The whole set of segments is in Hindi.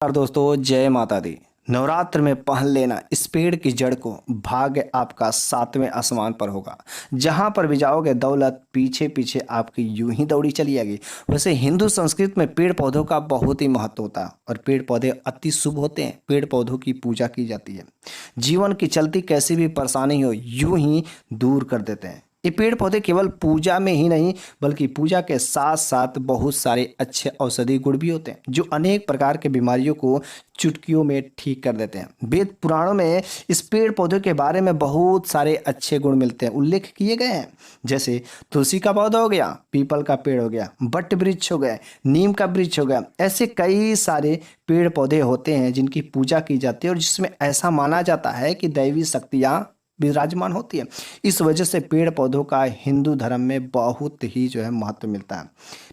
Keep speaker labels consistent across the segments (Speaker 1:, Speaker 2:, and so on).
Speaker 1: और दोस्तों, जय माता दी। नवरात्र में पहन लेना इस पेड़ की जड़ को, भाग्य आपका सातवें आसमान पर होगा। जहां पर भी जाओगे दौलत पीछे पीछे आपकी यूं ही दौड़ी चली आएगी। वैसे हिंदू संस्कृति में पेड़ पौधों का बहुत ही महत्व होता है और पेड़ पौधे अति शुभ होते हैं। पेड़ पौधों की पूजा की जाती है। जीवन की चलती कैसी भी परेशानी हो यूं ही दूर कर देते हैं। ये पेड़ पौधे केवल पूजा में ही नहीं बल्कि पूजा के साथ साथ बहुत सारे अच्छे औषधि गुण भी होते हैं जो अनेक प्रकार के बीमारियों को चुटकियों में ठीक कर देते हैं। वेद पुराणों में इस पेड़ पौधे के बारे में बहुत सारे अच्छे गुण मिलते हैं, उल्लेख किए गए हैं। जैसे तुलसी का पौधा हो गया, पीपल का पेड़ हो गया, बट वृक्ष हो गया, नीम का वृक्ष हो गया। ऐसे कई सारे पेड़ पौधे होते हैं जिनकी पूजा की जाती है और जिसमें ऐसा माना जाता है कि दैवी शक्तियाँ विराजमान होती है। इस वजह से पेड़ पौधों का हिंदू धर्म में बहुत ही महत्व मिलता है।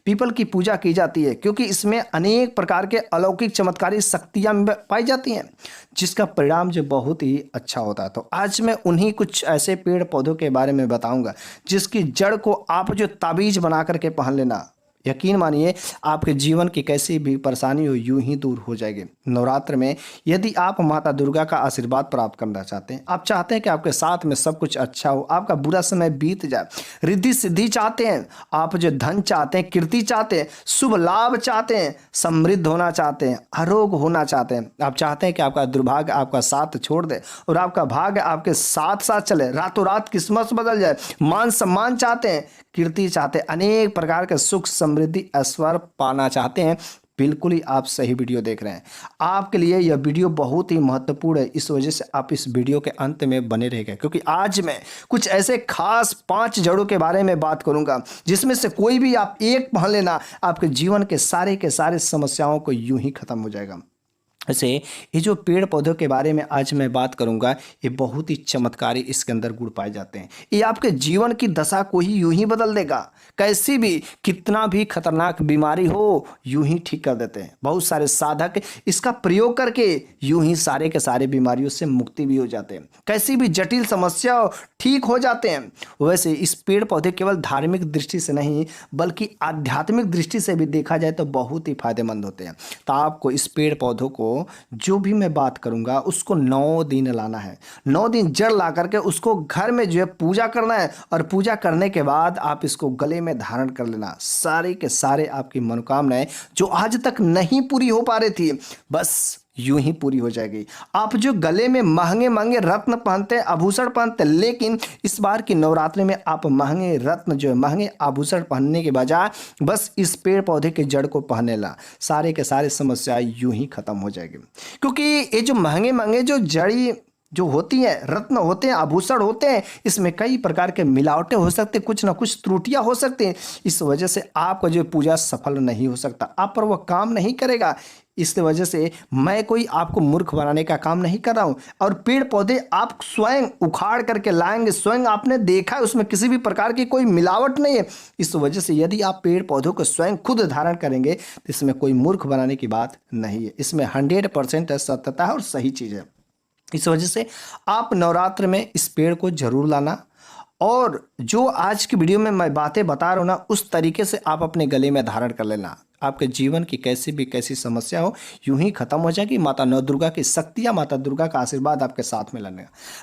Speaker 1: पीपल की पूजा की जाती है क्योंकि इसमें अनेक प्रकार के अलौकिक चमत्कारी शक्तियां पाई जाती हैं जिसका परिणाम बहुत ही अच्छा होता है। तो आज मैं उन्हीं कुछ ऐसे पेड़ पौधों के बारे में बताऊंगा जिसकी जड़ को आप ताबीज बना करके पहन लेना, यकीन मानिए आपके जीवन की कैसी भी परेशानी हो यूं ही दूर हो जाएगी। नवरात्र में यदि आप माता दुर्गा का आशीर्वाद प्राप्त करना चाहते हैं, आप चाहते हैं कि आपके साथ में सब कुछ अच्छा हो, आपका बुरा समय बीत जाए, रिद्धि सिद्धि चाहते हैं, आप धन चाहते हैं, कीर्ति चाहते हैं, शुभ लाभ चाहते हैं, समृद्ध होना चाहते हैं, आरोग होना चाहते हैं, आप चाहते हैं कि आपका दुर्भाग्य आपका साथ छोड़ दे और आपका भाग्य आपके साथ साथ चले, रातों रात किस्मत बदल जाए, मान सम्मान चाहते हैं, कीर्ति चाहते हैं, अनेक प्रकार के सुख समृद्धि ऐश्वर्य पाना चाहते हैं, बिल्कुल ही आप सही वीडियो देख रहे हैं। आपके लिए यह वीडियो बहुत ही महत्वपूर्ण है। इस वजह से आप इस वीडियो के अंत में बने रहेंगे क्योंकि आज मैं कुछ ऐसे खास 5 जड़ों के बारे में बात करूंगा जिसमें से कोई भी आप एक पहन लेना, आपके जीवन के सारे समस्याओं को यूं ही खत्म हो जाएगा। ऐसे ये जो पेड़ पौधों के बारे में आज मैं बात करूंगा, ये बहुत ही चमत्कारी इसके अंदर गुण पाए जाते हैं। ये आपके जीवन की दशा को ही यूं ही बदल देगा। कैसी भी कितना भी खतरनाक बीमारी हो यूं ही ठीक कर देते हैं। बहुत सारे साधक इसका प्रयोग करके यूं ही सारे के सारे बीमारियों से मुक्ति भी हो जाते हैं। कैसी भी जटिल समस्या ठीक हो जाते हैं। वैसे इस पेड़ पौधे केवल धार्मिक दृष्टि से नहीं बल्कि आध्यात्मिक दृष्टि से भी देखा जाए तो बहुत ही फायदेमंद होते हैं। तो आपको इस पेड़ पौधों को जो भी मैं बात करूंगा उसको 9 दिन लाना है। 9 दिन जड़ ला करके उसको घर में पूजा करना है और पूजा करने के बाद आप इसको गले में धारण कर लेना। सारे के सारे आपकी मनोकामनाएं जो आज तक नहीं पूरी हो पा रही थी बस यूं ही पूरी हो जाएगी। आप जो गले में महंगे महंगे रत्न पहनते हैं, आभूषण पहनते हैं, लेकिन इस बार की नवरात्रि में आप महंगे रत्न महंगे आभूषण पहनने के बजाय बस इस पेड़ पौधे के जड़ को पहनने ला, सारे के सारे समस्याएं यूं ही खत्म हो जाएगी। क्योंकि ये जो महंगे महंगे जड़ी होती हैं, रत्न होते हैं, आभूषण होते हैं, इसमें कई प्रकार के मिलावटें हो सकते हैं, कुछ ना कुछ त्रुटियां हो सकती हैं। इस वजह से आपका पूजा सफल नहीं हो सकता, आप पर वह काम नहीं करेगा। इस वजह से मैं कोई आपको मूर्ख बनाने का काम नहीं कर रहा हूं। और पेड़ पौधे आप स्वयं उखाड़ करके लाएंगे, स्वयं आपने देखा है उसमें किसी भी प्रकार की कोई मिलावट नहीं है। इस वजह से यदि आप पेड़ पौधों को स्वयं खुद धारण करेंगे तो इसमें कोई मूर्ख बनाने की बात नहीं है। इसमें 100% सत्यता है और सही चीज़ है। इस वजह से आप नवरात्र में इस पेड़ को जरूर लाना और जो आज की वीडियो में मैं बातें बता रहा हूँ ना, उस तरीके से आप अपने गले में धारण कर लेना। आपके जीवन की कैसी समस्या हो यूं ही खत्म हो जाएगी। माता नौ दुर्गा की शक्ति या माता दुर्गा का आशीर्वाद आपके साथ में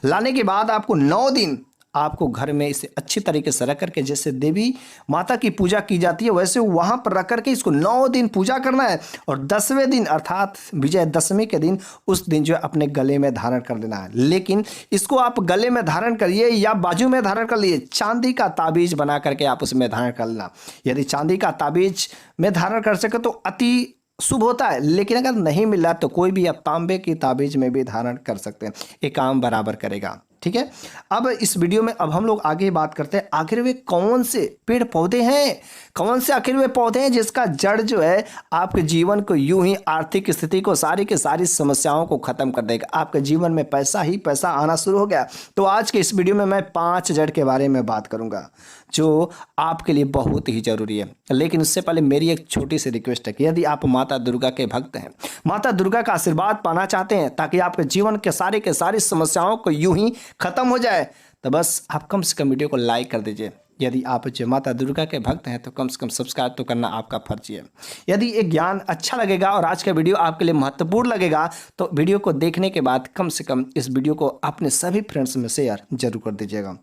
Speaker 1: लाने के बाद आपको 9 दिन आपको घर में इसे अच्छी तरीके से रख करके, जैसे देवी माता की पूजा की जाती है वैसे वहां पर रख करके इसको 9 दिन पूजा करना है और 10वें दिन अर्थात विजयदशमी के दिन उस दिन अपने गले में धारण कर लेना है। लेकिन इसको आप गले में धारण करिए या बाजू में धारण कर लिए, चांदी का ताबीज बना करके आप उसमें धारण कर लेना। यदि चांदी का ताबीज में धारण कर सके तो अति शुभ होता है, लेकिन अगर नहीं मिल रहा तो कोई भी आप तांबे की ताबीज में भी धारण कर सकते हैं, ये काम बराबर करेगा। ठीक है, अब इस वीडियो में अब हम लोग आगे बात करते हैं आखिर वे कौन से पेड़ पौधे हैं, कौन से आखिर वे पौधे हैं जिसका जड़ आपके जीवन को यूं ही आर्थिक स्थिति को सारी की सारी समस्याओं को खत्म कर देगा। आपके जीवन में पैसा ही पैसा आना शुरू हो गया। तो आज के इस वीडियो में मैं 5 जड़ के बारे में बात करूंगा जो आपके लिए बहुत ही जरूरी है। लेकिन उससे पहले मेरी एक छोटी सी रिक्वेस्ट है कि यदि आप माता दुर्गा के भक्त हैं, माता दुर्गा का आशीर्वाद पाना चाहते हैं ताकि आपके जीवन के सारी समस्याओं को यूं ही खत्म हो जाए, तो बस आप कम से कम वीडियो को लाइक कर दीजिए। यदि आप जो माता दुर्गा के भक्त हैं तो कम से कम सब्सक्राइब तो करना आपका फर्ज है। यदि ये ज्ञान अच्छा लगेगा और आज का वीडियो आपके लिए महत्वपूर्ण लगेगा तो वीडियो को देखने के बाद कम से कम इस वीडियो को अपने सभी फ्रेंड्स में शेयर जरूर कर दीजिएगा।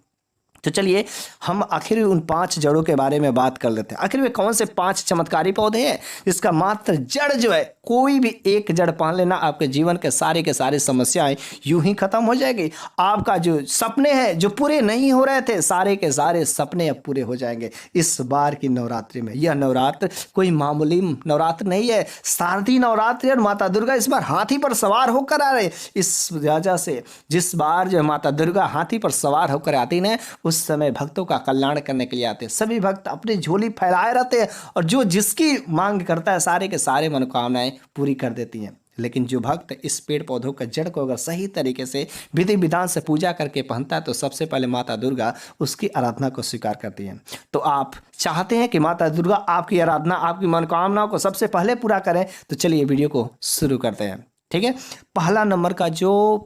Speaker 1: तो चलिए हम आखिर उन 5 जड़ों के बारे में बात कर लेते हैं। आखिर वे कौन से 5 चमत्कारी पौधे हैं जिसका मात्र जड़ जो है, कोई भी एक जड़ पहन लेना आपके जीवन के सारे समस्याएं यूं ही खत्म हो जाएगी। आपका जो सपने हैं जो पूरे नहीं हो रहे थे, सारे के सारे सपने अब पूरे हो जाएंगे इस बार की नवरात्रि में। यह नवरात्र कोई मामूली नवरात्र नहीं है, शारदीय नवरात्रि। और माता दुर्गा इस बार हाथी पर सवार होकर आ रहे। इस वजह से जिस बार जो माता दुर्गा हाथी पर सवार होकर आती है उस समय भक्तों का कल्याण करने के लिए आते हैं। सभी भक्त अपनी झोली फैलाए रहते हैं और जो जिसकी मांग करता है सारे के सारे मनोकामनाएं पूरी कर देती हैं। लेकिन जो भक्त इस पेड़ पौधों का जड़ को अगर सही तरीके से विधि विधान से पूजा करके पहनता है तो सबसे पहले माता दुर्गा उसकी आराधना को स्वीकार करती है। तो आप चाहते हैं कि माता दुर्गा आपकी आराधना, आपकी मनोकामनाओं को सबसे पहले पूरा करें, तो चलिए वीडियो को शुरू करते हैं। ठीक है, पहला नंबर का जो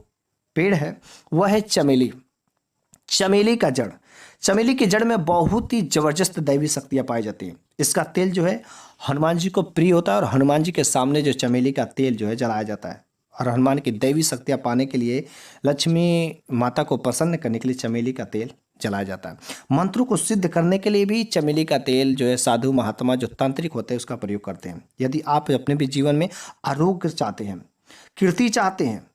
Speaker 1: पेड़ है वह है चमेली। चमेली का जड़, चमेली की जड़ में बहुत ही जबरदस्त दैवी शक्तियां पाई जाती हैं। इसका तेल जो है हनुमान जी को प्रिय होता है और हनुमान जी के सामने जो चमेली का तेल जो है जलाया जाता है। और हनुमान की दैवी शक्तियां पाने के लिए, लक्ष्मी माता को प्रसन्न करने के लिए चमेली का तेल जलाया जाता है। मंत्रों को सिद्ध करने के लिए भी चमेली का तेल जो है साधु महात्मा जो तांत्रिक होते हैं उसका प्रयोग करते हैं। यदि आप अपने भी जीवन में आरोग्य चाहते हैं, कीर्ति चाहते हैं,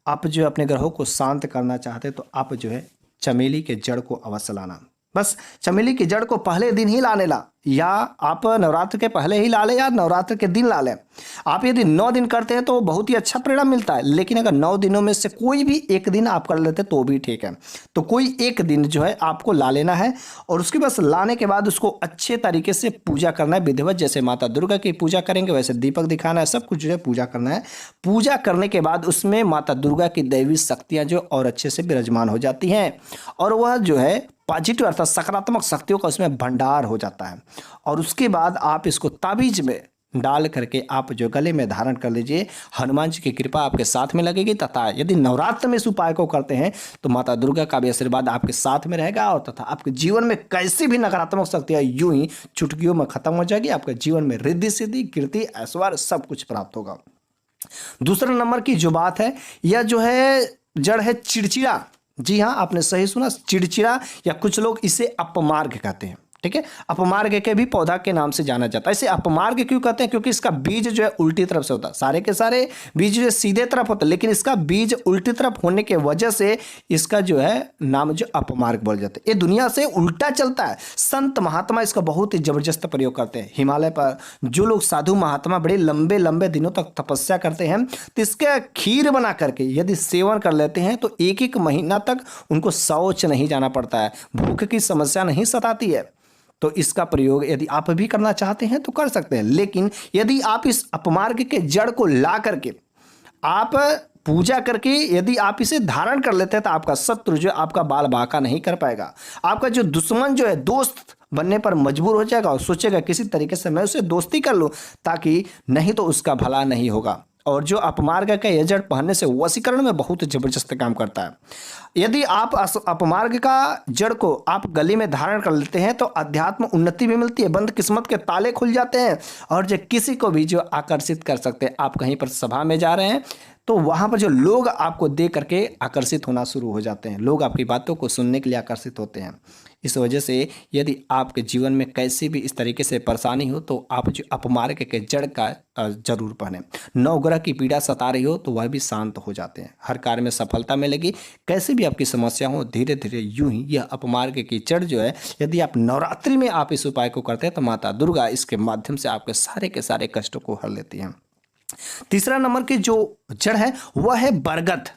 Speaker 1: आप जो अपने ग्रहों को शांत करना चाहते हैं तो आप जो है चमेली के जड़ को अवश्य लाना। बस चमेली की जड़ को पहले दिन ही लाने ला, या आप नवरात्र के पहले ही ला लें या नवरात्र के दिन ला लें। आप यदि 9 दिन करते हैं तो बहुत ही अच्छा परिणाम मिलता है। लेकिन अगर 9 दिनों में से कोई भी एक दिन आप कर लेते तो भी ठीक है। तो कोई एक दिन जो है आपको ला लेना है और उसके बस लाने के बाद उसको अच्छे तरीके से पूजा करना है विधिवत। जैसे माता दुर्गा की पूजा करेंगे वैसे दीपक दिखाना है, सब कुछ जो है पूजा करना है। पूजा करने के बाद उसमें माता दुर्गा की दैवी शक्तियाँ जो और अच्छे से विराजमान हो जाती हैं और वह जो है पॉजिटिव अर्थात सकारात्मक शक्तियों का उसमें भंडार हो जाता है। और उसके बाद आप इसको ताबीज में डाल करके आप जो गले में धारण कर लीजिए। हनुमान जी की कृपा आपके साथ में लगेगी तथा यदि नवरात्र में इस उपाय को करते हैं तो माता दुर्गा का भी आशीर्वाद आपके साथ में रहेगा और तथा आपके जीवन में कैसी भी नकारात्मक शक्तियाँ यूं ही चुटकियों में खत्म हो जाएगी। आपके जीवन में रिद्धि सिद्धि कीर्ति ऐश्वर्य सब कुछ प्राप्त होगा। दूसरा नंबर की जो बात है, यह जो है जड़ है चिड़चिड़ा। जी हाँ, आपने सही सुना, चिड़चिड़ा, या कुछ लोग इसे अपमार्ग कहते हैं। ठीक है, अपमार्ग के भी पौधा के नाम से जाना जाता है। इसे अपमार्ग क्यों कहते हैं? क्योंकि इसका बीज जो है उल्टी तरफ से होता है। सारे के सारे बीज जो है सीधे तरफ होता है, लेकिन इसका बीज उल्टी तरफ होने के वजह से इसका जो है नाम जो अपमार्ग बोल जाते हैं। ये दुनिया से उल्टा चलता है। संत महात्मा इसका बहुत ही जबरदस्त प्रयोग करते हैं। हिमालय पर जो लोग साधु महात्मा बड़े लंबे लंबे दिनों तक तपस्या करते हैं तो इसका खीर बना करके यदि सेवन कर लेते हैं तो 1-1 महीना तक उनको शौच नहीं जाना पड़ता है, भूख की समस्या नहीं सताती है। तो इसका प्रयोग यदि आप भी करना चाहते हैं तो कर सकते हैं। लेकिन यदि आप इस अपमार्ग के जड़ को ला करके आप पूजा करके यदि आप इसे धारण कर लेते हैं तो आपका शत्रु जो आपका बाल बांका नहीं कर पाएगा। आपका जो दुश्मन जो है दोस्त बनने पर मजबूर हो जाएगा और सोचेगा किसी तरीके से मैं उसे दोस्ती कर लूं, ताकि नहीं तो उसका भला नहीं होगा। और जो अपमार्ग का यह जड़ पहनने से वशीकरण में बहुत जबरदस्त काम करता है। यदि आप अपमार्ग का जड़ को आप गले में धारण कर लेते हैं तो अध्यात्म उन्नति भी मिलती है, बंद किस्मत के ताले खुल जाते हैं और जो किसी को भी जो आकर्षित कर सकते हैं। आप कहीं पर सभा में जा रहे हैं तो वहाँ पर जो लोग आपको देख करके आकर्षित होना शुरू हो जाते हैं, लोग आपकी बातों को सुनने के लिए आकर्षित होते हैं। इस वजह से यदि आपके जीवन में कैसी भी इस तरीके से परेशानी हो तो आप जो अपमार्ग के जड़ का जरूर पहने। 9 ग्रह की पीड़ा सता रही हो तो वह भी शांत हो जाते हैं, हर कार्य में सफलता मिलेगी। कैसे भी आपकी समस्या हो धीरे धीरे यूं ही यह अपमार्ग की जड़ जो है यदि आप नवरात्रि में आप इस उपाय को करते हैं तो माता दुर्गा इसके माध्यम से आपके सारे के सारे कष्टों को हर लेती हैं। तीसरा नंबर की जो जड़ है वह है बरगद।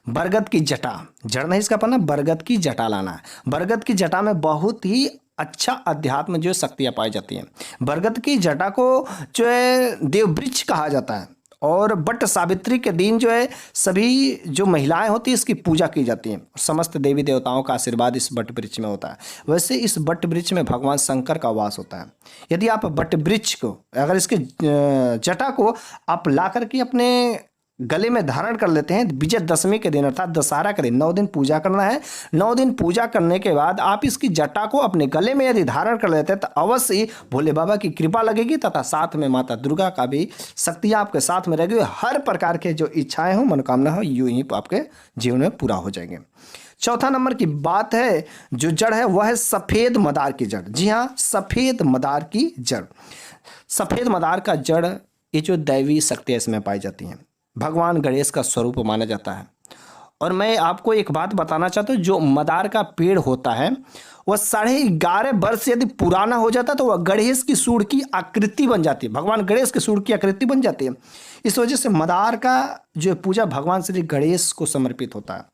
Speaker 1: बरगद की जटा, जड़ नहीं इसका पन्ना, बरगद की जटा लाना है। बरगद की जटा में बहुत ही अच्छा अध्यात्म जो शक्तियाँ पाई जाती हैं। बरगद की जटा को जो है देववृक्ष कहा जाता है और बट सावित्री के दिन जो है सभी जो महिलाएं होती हैं इसकी पूजा की जाती है। समस्त देवी देवताओं का आशीर्वाद इस बट वृक्ष में होता है। वैसे इस बट वृक्ष में भगवान शंकर का वास होता है। यदि आप बट वृक्ष को अगर इसके जटा को आप ला करके अपने गले में धारण कर लेते हैं। विजयदशमी के दिन अर्थात दशहरा के दिन 9 दिन पूजा करना है। 9 दिन पूजा करने के बाद आप इसकी जटा को अपने गले में यदि धारण कर लेते हैं तो अवश्य ही भोले बाबा की कृपा लगेगी तथा साथ में माता दुर्गा का भी शक्तियाँ आपके साथ में रहेगी। हर प्रकार के जो इच्छाएं हो, मनोकामना हो, यूं ही आपके जीवन में पूरा हो जाएंगे। चौथा नंबर की बात है, जो जड़ है वह है सफेद मदार की जड़। जी हाँ, सफेद मदार की जड़। सफेद मदार का जड़, ये जो दैवी शक्तियाँ इसमें पाई जाती हैं, भगवान गणेश का स्वरूप माना जाता है। और मैं आपको एक बात बताना चाहता हूँ, जो मदार का पेड़ होता है वह 11.5 वर्ष यदि पुराना हो जाता है तो वह गणेश की सूंड की आकृति बन जाती है, भगवान गणेश की सूंड की आकृति बन जाती है। इस वजह से मदार का जो पूजा भगवान श्री गणेश को समर्पित होता है।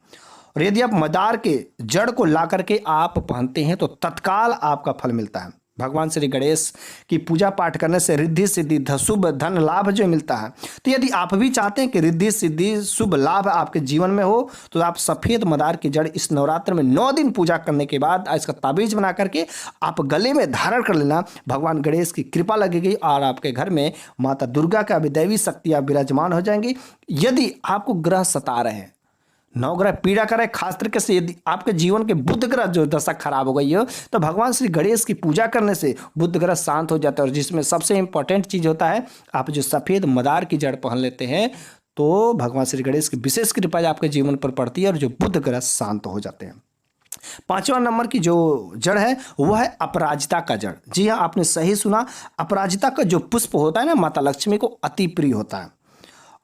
Speaker 1: और यदि आप मदार के जड़ को ला करके आप पहनते हैं तो तत्काल आपका फल मिलता है। भगवान श्री गणेश की पूजा पाठ करने से रिद्धि सिद्धि शुभ धन लाभ जो मिलता है। तो यदि आप भी चाहते हैं कि रिद्धि सिद्धि शुभ लाभ आपके जीवन में हो तो आप सफ़ेद मदार की जड़ इस नवरात्र में 9 दिन पूजा करने के बाद इसका ताबीज बना करके आप गले में धारण कर लेना। भगवान गणेश की कृपा लगेगी और आपके घर में माता दुर्गा का भी दैवी शक्तियाँ विराजमान हो जाएंगी। यदि आपको ग्रह सता रहे हैं, नवग्रह पीड़ा करे, खास तरीके से यदि आपके जीवन के बुध ग्रह जो दशा खराब हो गई हो तो भगवान श्री गणेश की पूजा करने से बुध ग्रह शांत हो जाता है। और जिसमें सबसे इंपॉर्टेंट चीज़ होता है, आप जो सफ़ेद मदार की जड़ पहन लेते हैं तो भगवान श्री गणेश की विशेष कृपा आपके जीवन पर पड़ती है और जो बुध ग्रह शांत हो जाते हैं। 5वां नंबर की जो जड़ है वह है अपराजिता का जड़। जी हाँ, आपने सही सुना, अपराजिता का जो पुष्प होता है ना, माता लक्ष्मी को अति प्रिय होता है।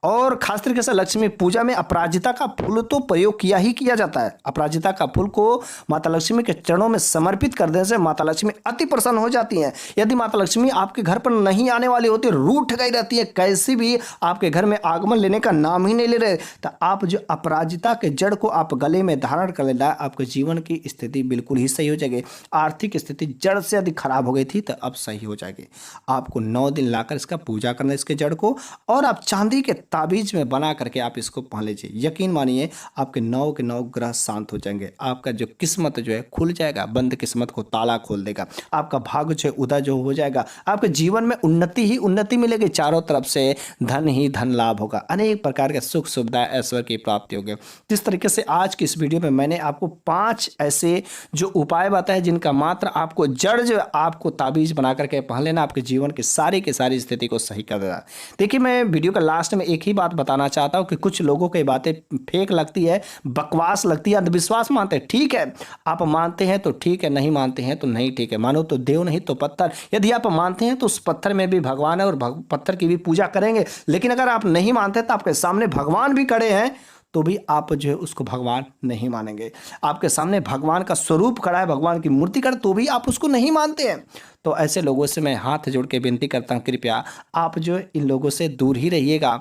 Speaker 1: और खास तरीके से लक्ष्मी पूजा में अपराजिता का फूल तो प्रयोग किया ही किया जाता है। अपराजिता का फूल को माता लक्ष्मी के चरणों में समर्पित कर देने से माता लक्ष्मी अति प्रसन्न हो जाती हैं। यदि माता लक्ष्मी आपके घर पर नहीं आने वाली होती, रूठ गई रहती है, कैसी भी आपके घर में आगमन लेने का नाम ही नहीं ले रहे, तो आप जो अपराजिता के जड़ को आप गले में धारण कर लेना, आपके जीवन की स्थिति बिल्कुल ही सही हो जाएगी। आर्थिक स्थिति जड़ से यदि खराब हो गई थी तो अब सही हो जाएगी। आपको 9 दिन लाकर इसका पूजा करना, इसके जड़ को, और आप चांदी के ताबीज में बना करके आप इसको पहन लीजिए। यकीन मानिए आपके 9 के 9 ग्रह शांत हो जाएंगे। आपका जो किस्मत जो है खुल जाएगा, बंद किस्मत को ताला खोल देगा। आपका भाग्य जो है उदा जो हो जाएगा। आपके जीवन में उन्नति ही उन्नति मिलेगी, चारों तरफ से धन ही धन लाभ होगा, अनेक प्रकार के सुख सुविधा ऐश्वर्य की प्राप्ति होगी। जिस तरीके से आज की इस वीडियो में मैंने आपको 5 ऐसे जो उपाय बताए जिनका मात्र आपको जड़ जो आपको ताबीज बना करके पहन लेना, आपके जीवन की सारी स्थिति को सही कर देगा। देखिए, मैं वीडियो का लास्ट में एक ही बात बताना चाहता हूं कि कुछ लोगों की बातें फेक लगती है, बकवास लगती है, अंधविश्वास मानते हैं। ठीक है, आप मानते हैं तो ठीक है, नहीं मानते हैं तो नहीं ठीक है। मानो तो देव नहीं तो पत्थर। यदि आप मानते हैं तो उस पत्थर में भी भगवान है और पत्थर की भी पूजा करेंगे। लेकिन अगर आप नहीं मानते तो आपके सामने भगवान भी खड़े हैं तो भी आप जो है उसको भगवान नहीं मानेंगे। आपके सामने भगवान का स्वरूप खड़ा है, भगवान की मूर्ति खड़ा, तो भी आप उसको नहीं मानते हैं। तो ऐसे लोगों से मैं हाथ जोड़ के विनती करता हूँ, कृपया आप जो इन लोगों से दूर ही रहिएगा।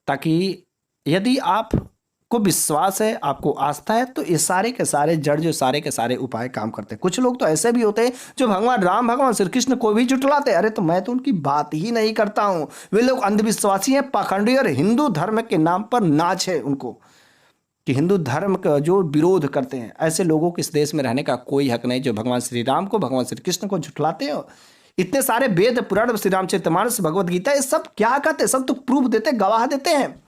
Speaker 1: ताकि यदि आपको विश्वास है, आपको आस्था है, तो ये सारे के सारे जड़ जो सारे के सारे उपाय काम करते हैं। कुछ लोग तो ऐसे भी होते हैं जो भगवान राम, भगवान श्री कृष्ण को भी जुटलाते हैं। अरे तो मैं तो उनकी बात ही नहीं करता हूँ। वे लोग अंधविश्वासी हैं, पाखंडी, और हिंदू धर्म के नाम पर नाच है उनको कि हिंदू धर्म का जो विरोध करते हैं। ऐसे लोगों को इस देश में रहने का कोई हक नहीं जो भगवान श्री राम को, भगवान श्री कृष्ण को झुठलाते हो। इतने सारे वेद पुराण, श्री रामचरितमानस, भगवद गीता, ये सब क्या कहते हैं? सब तो प्रूफ देते, गवाह देते हैं।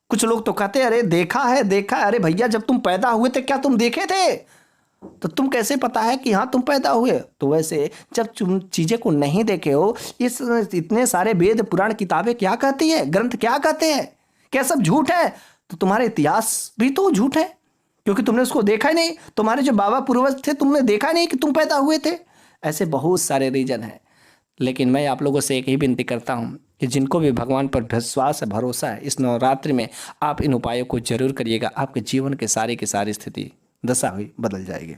Speaker 1: कुछ लोग तो कहते हैं अरे देखा है। अरे भैया, जब तुम पैदा हुए थे क्या तुम देखे थे? तो तुम कैसे पता है कि हाँ तुम पैदा हुए? तो वैसे जब तुम चीजें को नहीं देखे हो, इस इतने सारे वेद पुराण किताबें क्या कहती है, ग्रंथ क्या कहते हैं, क्या सब झूठ है? तो तुम्हारे इतिहास भी तो झूठ है, क्योंकि तुमने उसको देखा ही नहीं। तुम्हारे जो बाबा पूर्वज थे, तुमने देखा नहीं कि तुम पैदा हुए थे। ऐसे बहुत सारे रीजन हैं। लेकिन मैं आप लोगों से एक ही विनती करता हूँ कि जिनको भी भगवान पर विश्वास है, भरोसा है, इस नवरात्रि में आप इन उपायों को जरूर करिएगा। आपके जीवन के सारी की सारी स्थिति दशा हुई बदल जाएगी।